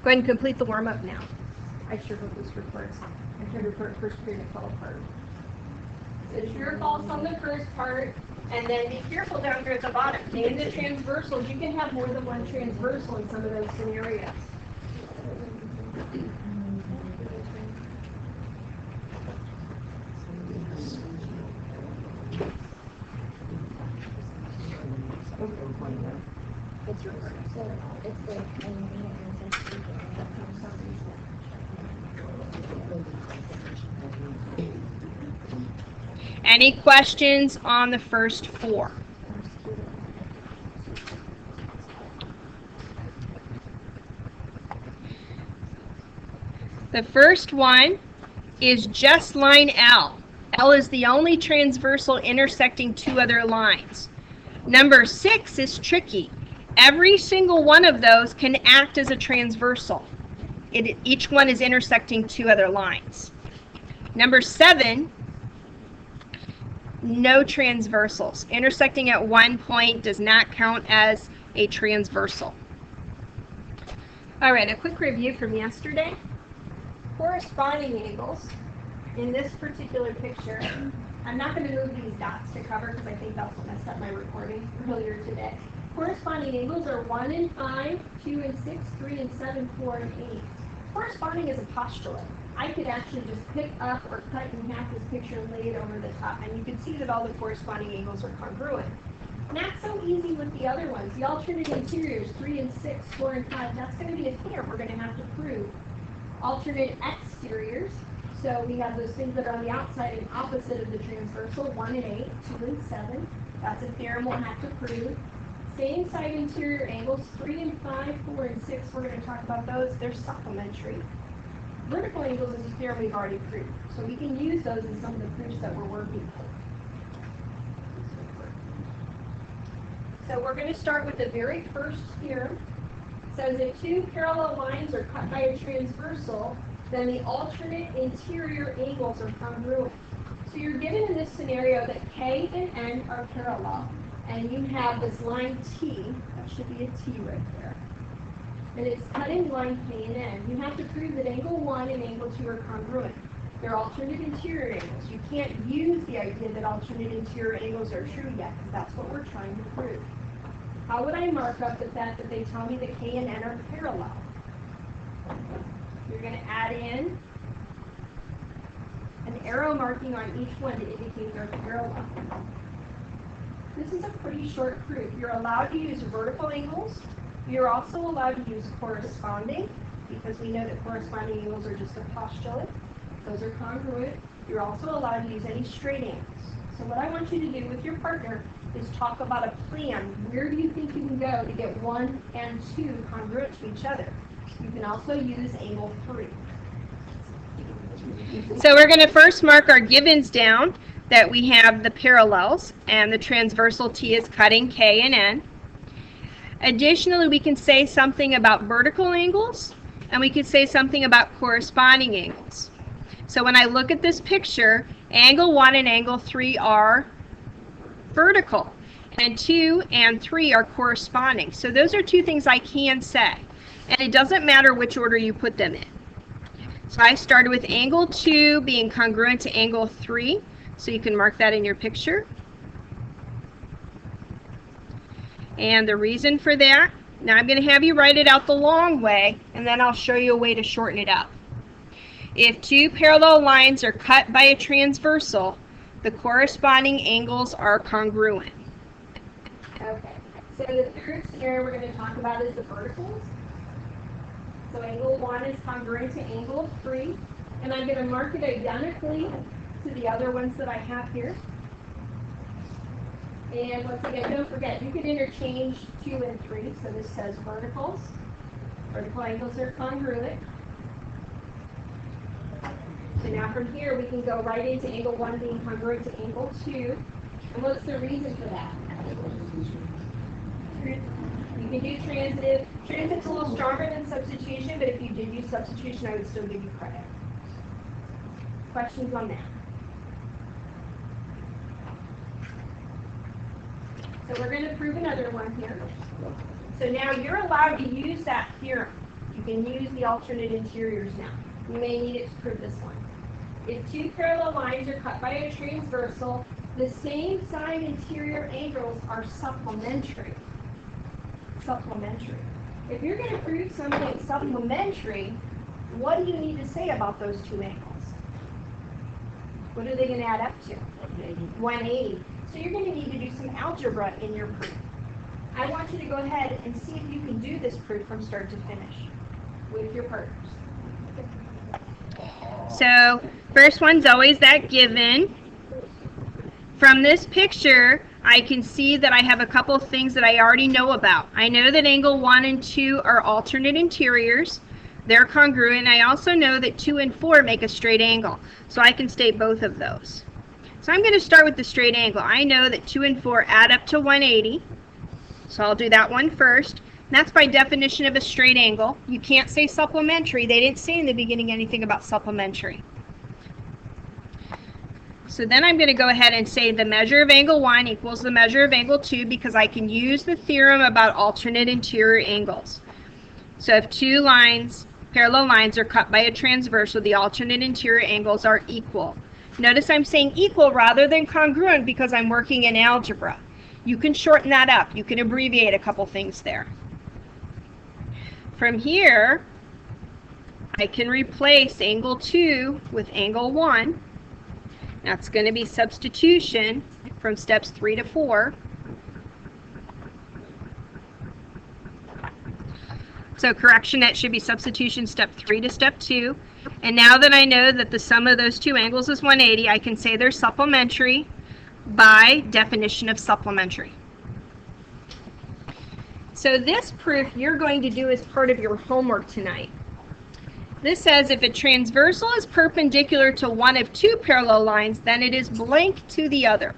Go ahead and complete the warm-up now. I sure hope this records. I tried to record first period and fell apart. So true or false on the first part, and then be careful down here at the bottom. Name the transversals. You can have more than one transversal in some of those scenarios. Any questions on the first four? The first one is just line L. L is the only transversal intersecting two other lines. Number 6 is tricky. Every single one of those can act as a transversal. Each one is intersecting two other lines. Number 7, no transversals. Intersecting at one point does not count as a transversal. All right, a quick review from yesterday. Corresponding angles in this particular picture. I'm not going to move these dots to cover because I think that's what messed up my recording earlier today. Corresponding angles are 1 and 5, 2 and 6, 3 and 7, 4 and 8. Corresponding is a postulate. I could actually just pick up or cut in half this picture and lay it over the top, and you can see that all the corresponding angles are congruent. Not so easy with the other ones. The alternate interiors, 3 and 6, 4 and 5, that's going to be a theorem we're going to have to prove. Alternate exteriors, so we have those things that are on the outside and opposite of the transversal, 1 and 8, 2 and 7. That's a theorem we'll have to prove. Same side interior angles, 3 and 5, 4 and 6, we're going to talk about those. They're supplementary. Vertical angles is a theorem we've already proved, so we can use those in some of the proofs that we're working for. So we're going to start with the very first theorem. It says if two parallel lines are cut by a transversal, then the alternate interior angles are congruent. So you're given in this scenario that K and N are parallel, and you have this line T, that should be a T right there, and it's cutting line K and N. You have to prove that angle 1 and angle 2 are congruent. They're alternate interior angles. You can't use the idea that alternate interior angles are true yet, because that's what we're trying to prove. How would I mark up the fact that they tell me that K and N are parallel? You're going to add in an arrow marking on each one to indicate they're parallel. This is a pretty short proof. You're allowed to use vertical angles. You're also allowed to use corresponding, because we know that corresponding angles are just a postulate. Those are congruent. You're also allowed to use any straight angles. So what I want you to do with your partner is talk about a plan. Where do you think you can go to get 1 and 2 congruent to each other? You can also use angle 3. So we're going to first mark our givens down, that we have the parallels, and the transversal T is cutting K and N. Additionally, we can say something about vertical angles, and we could say something about corresponding angles. So when I look at this picture, angle 1 and angle 3 are vertical, and 2 and 3 are corresponding. So those are two things I can say, and it doesn't matter which order you put them in. So I started with angle 2 being congruent to angle 3, so you can mark that in your picture. And the reason for that, now I'm going to have you write it out the long way, and then I'll show you a way to shorten it up. If two parallel lines are cut by a transversal, the corresponding angles are congruent. Okay, so the third scenario we're going to talk about is the verticals. So angle 1 is congruent to angle 3, and I'm going to mark it identically to the other ones that I have here. And once again, don't forget, you can interchange 2 and 3, so this says verticals. Vertical angles are congruent. So now from here, we can go right into angle 1 being congruent to angle 2. And what's the reason for that? You can do transitive. Transitive's a little stronger than substitution, but if you did use substitution, I would still give you credit. Questions on that? So we're going to prove another one here. So now you're allowed to use that theorem. You can use the alternate interiors now. You may need it to prove this one. If two parallel lines are cut by a transversal, the same side interior angles are supplementary. Supplementary. If you're going to prove something supplementary, what do you need to say about those two angles? What are they going to add up to? 180. So you're going to need to do some algebra in your proof. I want you to go ahead and see if you can do this proof from start to finish with your partners. So, first one's always that given. From this picture, I can see that I have a couple of things that I already know about. I know that angle 1 and 2 are alternate interiors. They're congruent. I also know that 2 and 4 make a straight angle. So I can state both of those. So I'm going to start with the straight angle. I know that 2 and 4 add up to 180. So I'll do that one first. And that's by definition of a straight angle. You can't say supplementary. They didn't say in the beginning anything about supplementary. So then I'm going to go ahead and say the measure of angle 1 equals the measure of angle 2 because I can use the theorem about alternate interior angles. So if two lines, parallel lines, are cut by a transversal, the alternate interior angles are equal. Notice I'm saying equal rather than congruent because I'm working in algebra. You can shorten that up. You can abbreviate a couple things there. From here, I can replace angle 2 with angle 1. That's going to be substitution from steps 3 to 4. So correction, that should be substitution step 3 to step 2. And now that I know that the sum of those two angles is 180, I can say they're supplementary by definition of supplementary. So this proof you're going to do as part of your homework tonight. This says if a transversal is perpendicular to one of two parallel lines, then it is blank to the other.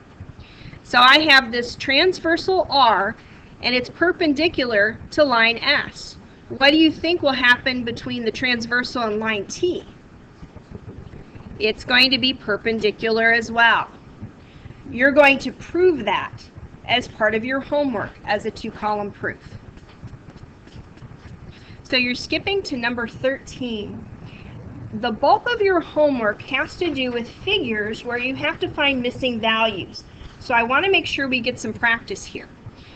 So I have this transversal R, and it's perpendicular to line S. What do you think will happen between the transversal and line T? It's going to be perpendicular as well. You're going to prove that as part of your homework as a 2-column proof. So you're skipping to number 13. The bulk of your homework has to do with figures where you have to find missing values. So I want to make sure we get some practice here.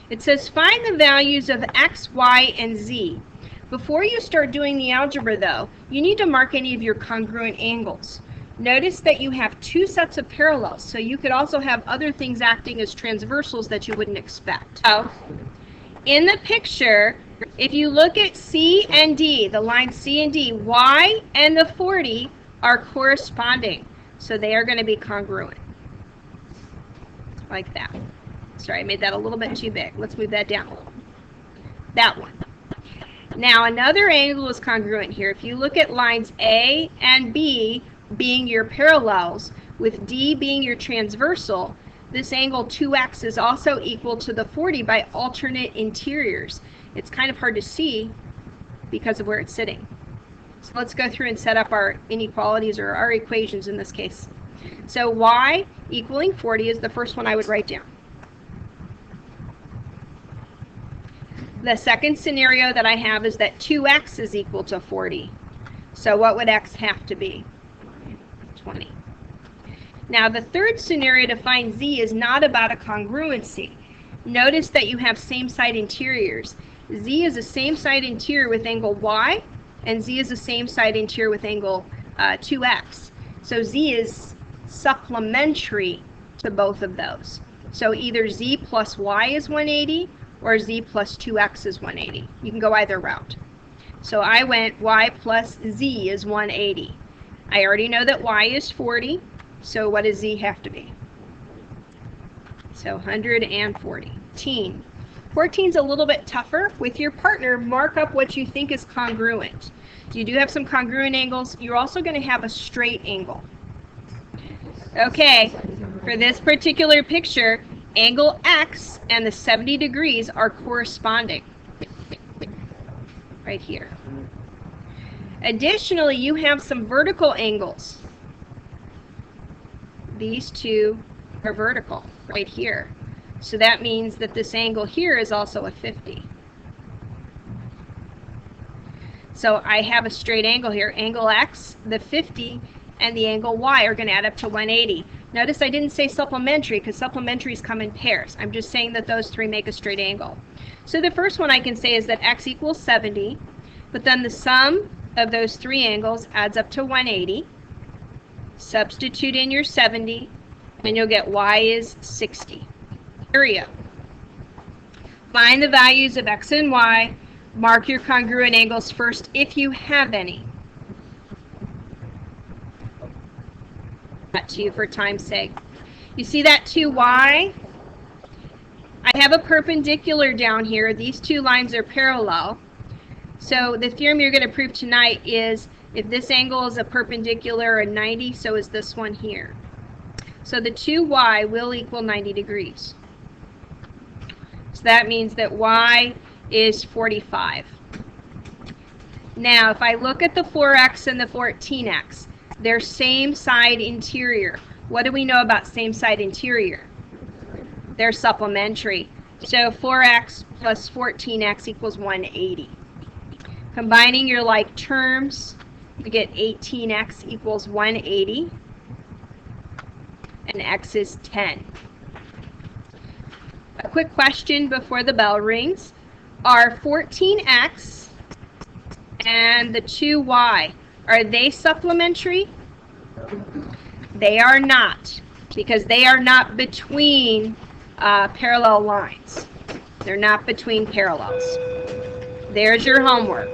It says find the values of x, y, and z. Before you start doing the algebra though, you need to mark any of your congruent angles. Notice that you have two sets of parallels, so you could also have other things acting as transversals that you wouldn't expect. So, in the picture, if you look at C and D, the lines C and D, Y and the 40 are corresponding, so they are going to be congruent. Like that. Sorry, I made that a little bit too big. Let's move that down a little. That one. Now, another angle is congruent here. If you look at lines A and B being your parallels, with D being your transversal, this angle 2x is also equal to the 40 by alternate interiors. It's kind of hard to see because of where it's sitting. So let's go through and set up our inequalities, or our equations in this case. So y equaling 40 is the first one I would write down. The second scenario that I have is that 2x is equal to 40. So what would x have to be? 20. Now the third scenario to find z is not about a congruency. Notice that you have same side interiors. Z is the same side interior with angle y, and z is the same side interior with angle 2x. So z is supplementary to both of those. So either z plus y is 180 or z plus 2x is 180. You can go either route. So I went y plus z is 180. I already know that y is 40, so what does z have to be? So 140. 14 is a little bit tougher. With your partner, mark up what you think is congruent. You do have some congruent angles. You're also going to have a straight angle. Okay, for this particular picture, angle x and the 70 degrees are corresponding. Right here. Additionally, you have some vertical angles. These two are vertical right here. So that means that this angle here is also a 50. So I have a straight angle here. Angle X, the 50, and the angle Y are going to add up to 180. Notice I didn't say supplementary because supplementaries come in pairs. I'm just saying that those three make a straight angle. So the first one I can say is that X equals 70, but then the sum of those three angles adds up to 180. Substitute in your 70, and you'll get Y is 60. Area. Find the values of X and Y. Mark your congruent angles first if you have any. That to you for time's sake. You see that 2Y? I have a perpendicular down here. These two lines are parallel. So the theorem you're going to prove tonight is if this angle is a perpendicular at 90, so is this one here. So the 2Y will equal 90 degrees. So that means that Y is 45. Now, if I look at the 4X and the 14X, they're same side interior. What do we know about same side interior? They're supplementary. So 4X plus 14X equals 180. Combining your like terms, you get 18X equals 180, and X is 10. A quick question before the bell rings. Are 14X and the 2Y, are they supplementary? They are not, because they are not between parallel lines. They're not between parallels. There's your homework.